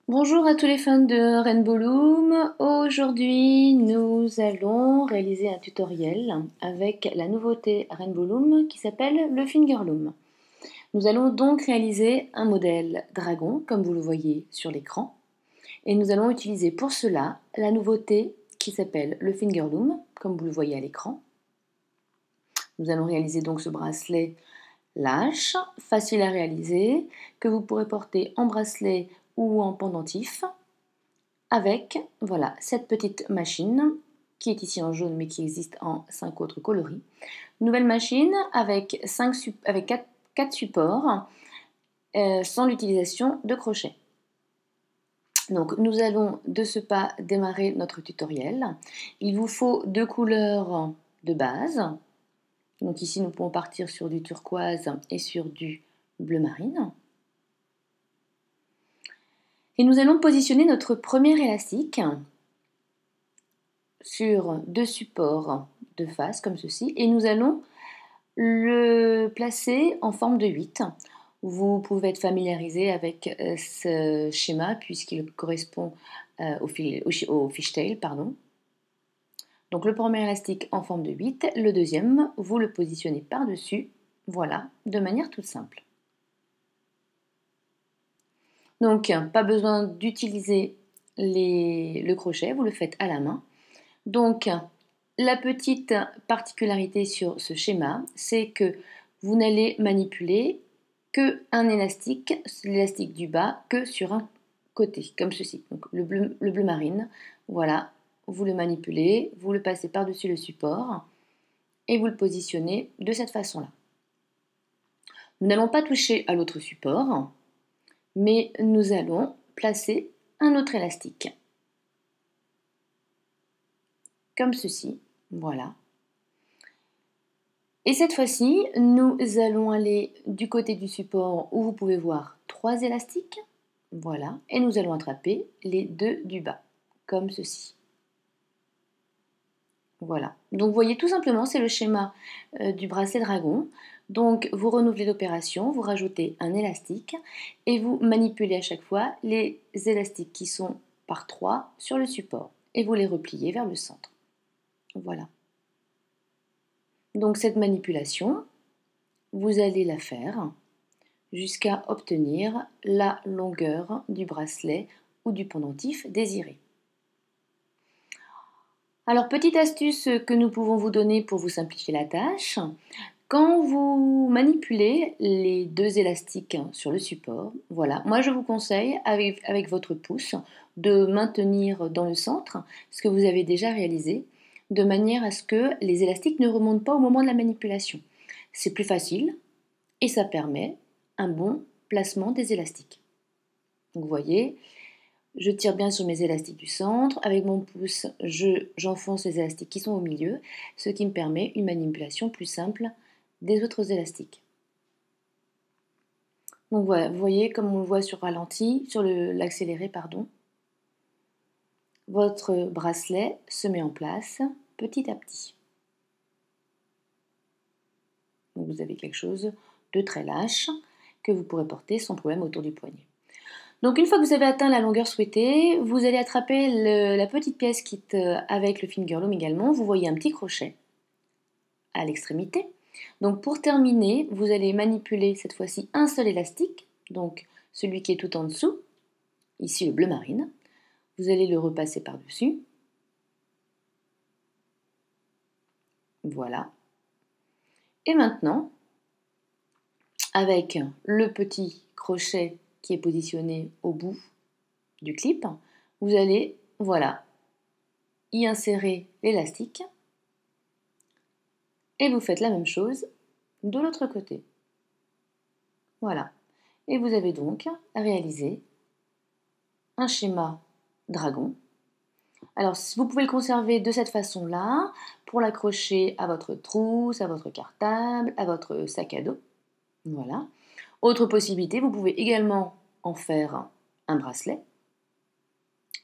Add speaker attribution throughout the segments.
Speaker 1: Bonjour à tous les fans de Rainbow Loom. Aujourd'hui, nous allons réaliser un tutoriel avec la nouveauté Rainbow Loom qui s'appelle le Finger Loom. Nous allons donc réaliser un modèle dragon, comme vous le voyez sur l'écran. Et nous allons utiliser pour cela la nouveauté qui s'appelle le Finger Loom, comme vous le voyez à l'écran. Nous allons réaliser donc ce bracelet lâche, facile à réaliser, que vous pourrez porter en bracelet ou en pendentif, avec voilà, cette petite machine qui est ici en jaune mais qui existe en 5 autres coloris. Nouvelle machine avec 4 supports sans l'utilisation de crochet. Donc nous allons de ce pas démarrer notre tutoriel. Il vous faut 2 couleurs de base. Donc ici nous pouvons partir sur du turquoise et sur du bleu marine. Et nous allons positionner notre premier élastique sur 2 supports de face comme ceci et nous allons le placer en forme de 8. Vous pouvez être familiarisé avec ce schéma puisqu'il correspond au fishtail. Donc le premier élastique en forme de 8, le deuxième, vous le positionnez par-dessus, voilà, de manière toute simple. Donc pas besoin d'utiliser le crochet, vous le faites à la main. Donc la petite particularité sur ce schéma, c'est que vous n'allez manipuler qu'un élastique, l'élastique du bas, que sur un côté, comme ceci. Donc le bleu marine, voilà, vous le manipulez, vous le passez par-dessus le support et vous le positionnez de cette façon-là. Nous n'allons pas toucher à l'autre support, mais nous allons placer un autre élastique. Comme ceci, voilà. Et cette fois-ci, nous allons aller du côté du support où vous pouvez voir 3 élastiques, voilà, et nous allons attraper les 2 du bas, comme ceci. Voilà, donc vous voyez tout simplement, c'est le schéma du bracelet dragon. Donc vous renouvelez l'opération, vous rajoutez un élastique et vous manipulez à chaque fois les élastiques qui sont par 3 sur le support et vous les repliez vers le centre. Voilà. Donc cette manipulation, vous allez la faire jusqu'à obtenir la longueur du bracelet ou du pendentif désiré. Alors, petite astuce que nous pouvons vous donner pour vous simplifier la tâche, quand vous manipulez les 2 élastiques sur le support, voilà, moi je vous conseille avec votre pouce de maintenir dans le centre ce que vous avez déjà réalisé, de manière à ce que les élastiques ne remontent pas au moment de la manipulation. C'est plus facile et ça permet un bon placement des élastiques. Donc vous voyez, je tire bien sur mes élastiques du centre, avec mon pouce j'enfonce les élastiques qui sont au milieu, ce qui me permet une manipulation plus simple des autres élastiques. Donc voilà, vous voyez comme on le voit sur ralenti, sur l'accéléré pardon, votre bracelet se met en place petit à petit. Donc vous avez quelque chose de très lâche que vous pourrez porter sans problème autour du poignet. Donc une fois que vous avez atteint la longueur souhaitée, vous allez attraper la petite pièce quitte avec le finger loom également. Vous voyez un petit crochet à l'extrémité. Donc pour terminer, vous allez manipuler cette fois-ci un seul élastique, donc celui qui est tout en dessous, ici le bleu marine. Vous allez le repasser par-dessus. Voilà. Et maintenant, avec le petit crochet qui est positionné au bout du clip, vous allez, voilà, y insérer l'élastique et vous faites la même chose de l'autre côté. Voilà. Et vous avez donc réalisé un schéma dragon. Alors, vous pouvez le conserver de cette façon-là pour l'accrocher à votre trousse, à votre cartable, à votre sac à dos. Voilà. Autre possibilité, vous pouvez également en faire un bracelet.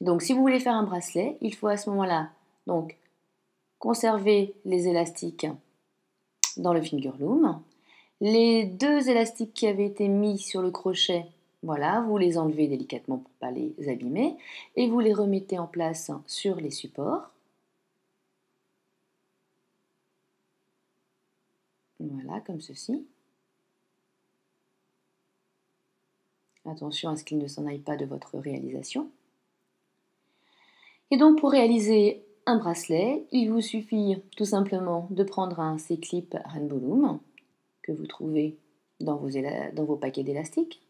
Speaker 1: Donc, si vous voulez faire un bracelet, il faut à ce moment-là donc conserver les élastiques dans le finger loom. Les 2 élastiques qui avaient été mis sur le crochet, Voilà, vous les enlevez délicatement pour ne pas les abîmer et vous les remettez en place sur les supports. Voilà, comme ceci. Attention à ce qu'il ne s'en aille pas de votre réalisation. Et donc pour réaliser un bracelet, il vous suffit tout simplement de prendre un C-clip Rainbow Loom que vous trouvez dans vos paquets d'élastiques.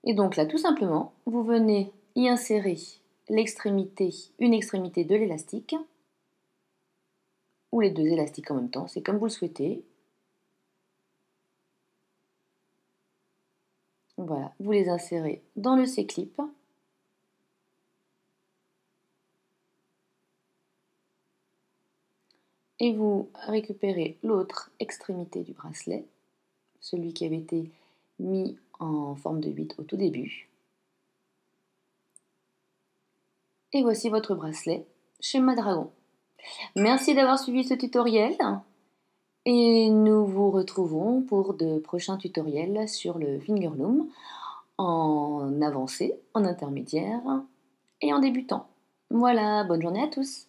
Speaker 1: Et donc là, tout simplement, vous venez y insérer une extrémité de l'élastique, ou les deux élastiques en même temps, c'est comme vous le souhaitez. Voilà, vous les insérez dans le C-clip. Et vous récupérez l'autre extrémité du bracelet, celui qui avait été mis en forme de 8 au tout début. Et voici votre bracelet schéma dragon. Merci d'avoir suivi ce tutoriel et nous vous retrouvons pour de prochains tutoriels sur le fingerloom en avancé, en intermédiaire et en débutant. Voilà, bonne journée à tous!